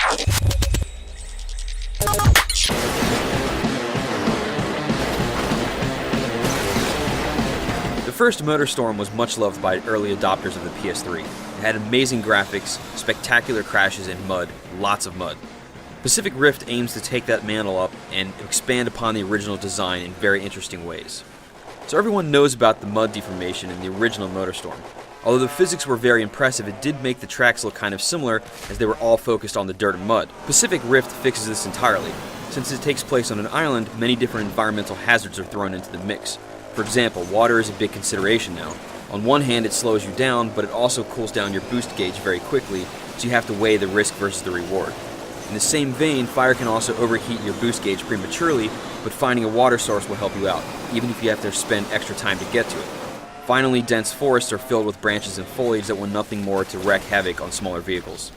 The first MotorStorm was much loved by early adopters of the PS3. It had amazing graphics, spectacular crashes, and mud, lots of mud. Pacific Rift aims to take that mantle up and expand upon the original design in very interesting ways. So everyone knows about the mud deformation in the original MotorStorm. Although the physics were very impressive, it did make the tracks look kind of similar as they were all focused on the dirt and mud. Pacific Rift fixes this entirely. Since it takes place on an island, many different environmental hazards are thrown into the mix. For example, water is a big consideration now. On one hand, it slows you down, but it also cools down your boost gauge very quickly, so you have to weigh the risk versus the reward. In the same vein, fire can also overheat your boost gauge prematurely, but finding a water source will help you out, even if you have to spend extra time to get to it. Finally, dense forests are filled with branches and foliage that want nothing more to wreak havoc on smaller vehicles.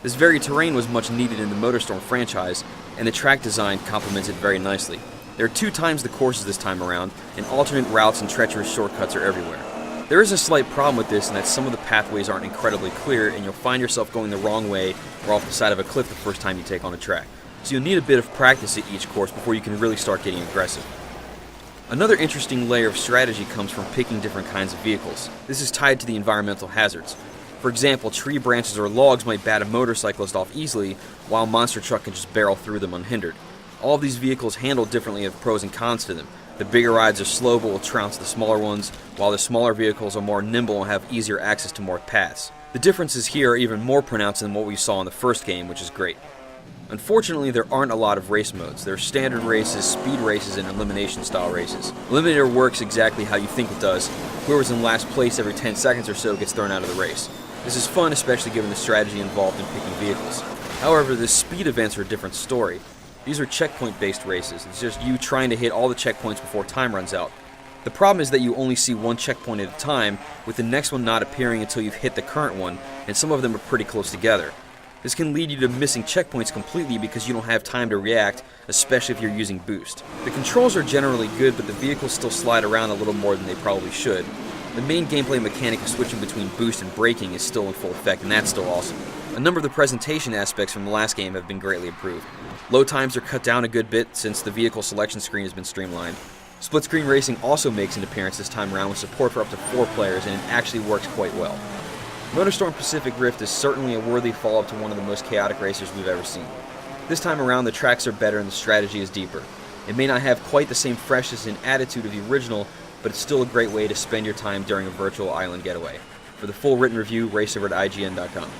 This very terrain was much needed in the MotorStorm franchise, and the track design complements it very nicely. There are 2 times the courses this time around, and alternate routes and treacherous shortcuts are everywhere. There is a slight problem with this in that some of the pathways aren't incredibly clear, and you'll find yourself going the wrong way or off the side of a cliff the first time you take on a track. So you'll need a bit of practice at each course before you can really start getting aggressive. Another interesting layer of strategy comes from picking different kinds of vehicles. This is tied to the environmental hazards. For example, tree branches or logs might bat a motorcyclist off easily, while a monster truck can just barrel through them unhindered. All of these vehicles handle differently have pros and cons to them. The bigger rides are slow but will trounce the smaller ones, while the smaller vehicles are more nimble and have easier access to more paths. The differences here are even more pronounced than what we saw in the first game, which is great. Unfortunately, there aren't a lot of race modes. There are standard races, speed races, and elimination style races. Eliminator works exactly how you think it does. Whoever's in last place every 10 seconds or so gets thrown out of the race. This is fun, especially given the strategy involved in picking vehicles. However, the speed events are a different story. These are checkpoint-based races. It's just you trying to hit all the checkpoints before time runs out. The problem is that you only see one checkpoint at a time, with the next one not appearing until you've hit the current one, and some of them are pretty close together. This can lead you to missing checkpoints completely because you don't have time to react, especially if you're using boost. The controls are generally good, but the vehicles still slide around a little more than they probably should. The main gameplay mechanic of switching between boost and braking is still in full effect, and that's still awesome. A number of the presentation aspects from the last game have been greatly improved. Load times are cut down a good bit since the vehicle selection screen has been streamlined. Split screen racing also makes an appearance this time around with support for up to 4 players, and it actually works quite well. MotorStorm Pacific Rift is certainly a worthy follow-up to one of the most chaotic racers we've ever seen. This time around, the tracks are better and the strategy is deeper. It may not have quite the same freshness and attitude of the original, but it's still a great way to spend your time during a virtual island getaway. For the full written review, race over to IGN.com.